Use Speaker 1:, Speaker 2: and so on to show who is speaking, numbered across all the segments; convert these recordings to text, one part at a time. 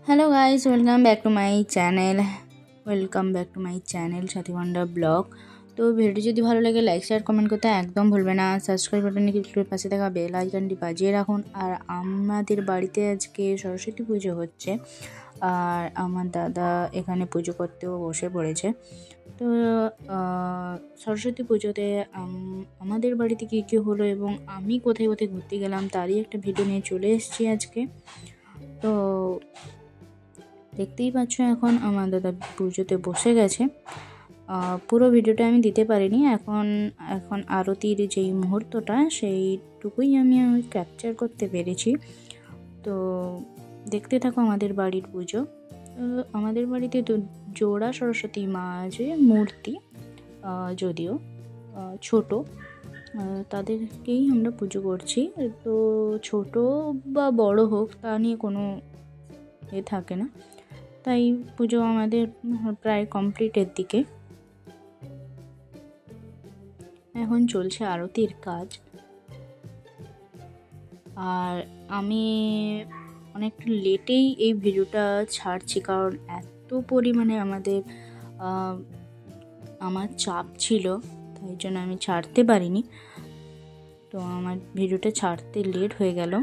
Speaker 1: Hello guys, welcome back to my channel Sathi Bhandar blog. তো video যদি ভালো লাগে লাইক শেয়ার কমেন্ট করতে একদম ভুলবে না। সাবস্ক্রাইব বাটনে ক্লিক করে পাশে থাকা বেল আইকনটি বাজিয়ে রাখুন। আর আমাদের বাড়িতে আজকে সরস্বতী পুজো হচ্ছে, আর আমার দাদা এখানে পুজো করতেও বসে পড়েছে। তো সরস্বতী পুজোতে আমাদের বাড়িতে কী কী হলো এবং আমি কোথায় কোথায় ঘুরতে গেলাম তারই একটা ভিডিও নিয়ে চলে এসেছি আজকে। তো দেখতেই পাচ্ছ, এখন আমার দাদা পুজোতে বসে গেছে। পুরো ভিডিওটা আমি দিতে পারিনি, এখন আরতির যেই মুহূর্তটা সেইটুকুই আমি ক্যাপচার করতে পেরেছি। তো দেখতে থাকো আমাদের বাড়ির পুজো। আমাদের বাড়িতে তো জোড়া সরস্বতী মা আছে, মূর্তি যদিও ছোট, তাদেরকেই আমরা পুজো করছি। তো ছোট বা বড় হোক তা নিয়ে কোনো থাকে না, তাই পুজো আমাদের প্রায় কমপ্লিটের দিকে। এখন চলছে আরতির কাজ, আর আমি অনেকটা লেটেই এই ভিডিওটা ছাড়ছি, কারণ এত পরিমাণে আমার চাপ ছিল, তাই জন্য আমি ছাড়তে পারিনি। তো আমার ভিডিওটা ছাড়তে লেট হয়ে গেল।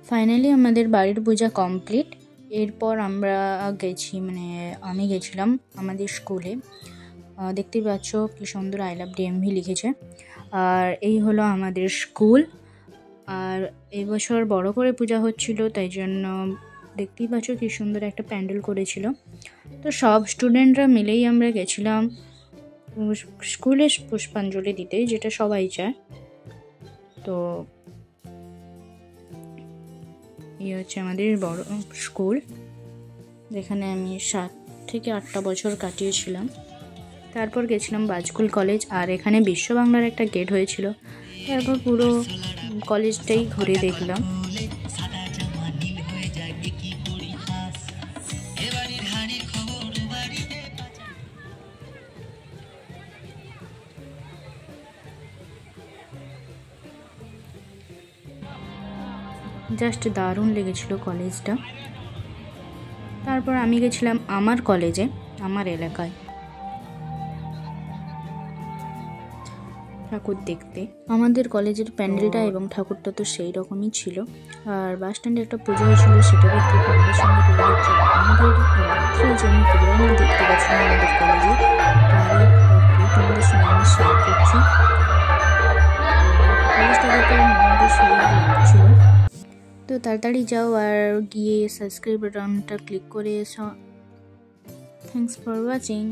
Speaker 1: ফাইনালি আমাদের বাড়ির পূজা কমপ্লিট। এরপর আমরা গেছি, আমি গেছিলাম আমাদের স্কুলে। দেখতেই পাচ্ছ কি সুন্দর আই লাভ ডিএমভি লিখেছে। আর এই হলো আমাদের স্কুল। আর এই বছর বড় করে পূজা হচ্ছিল, তাই জন্য দেখতেই পাচ্ছ কি সুন্দর একটা প্যান্ডেল করেছিল। তো সব স্টুডেন্টরা মিলেই আমরা গেছিলাম স্কুলে পুষ্পাঞ্জলি দিতে, যেটা সবাই চায়। তো এই হচ্ছে আমাদের বড় স্কুল, যেখানে আমি 7 থেকে 8টা বছর কাটিয়েছিলাম। তারপর গেছিলাম বাজকুল কলেজ, আর এখানে বিশ্ব বাংলার একটা গেট হয়েছিল। তারপর পুরো কলেজটাই ঘুরে দেখলাম। জাস্ট দারুণ লেগেছিল কলেজটা। তারপর আমি গেছিলাম আমার কলেজে, আমার এলাকায় ঠাকুর দেখতে। আমাদের কলেজের প্যান্ডেলটা এবং ঠাকুরটা তো সেই রকমই ছিল। আর বাস স্ট্যান্ডে একটা পুজো হয়েছিল, সেটা দেখতে তোমাদের সঙ্গে তুলে দিচ্ছি। আমাদের যে আমি প্রোগ্রাম দেখতে গেছিলাম আমাদের কলেজে, তারই তোমাদের সঙ্গে আমি শেয়ার করছি। কলেজটা দেখতে আমাদের সেই লাগছিল। তো তাড়াতাড়ি যাও আর গিয়ে সাবস্ক্রাইব বাটনটা ক্লিক করে এসো। Thanks for watching.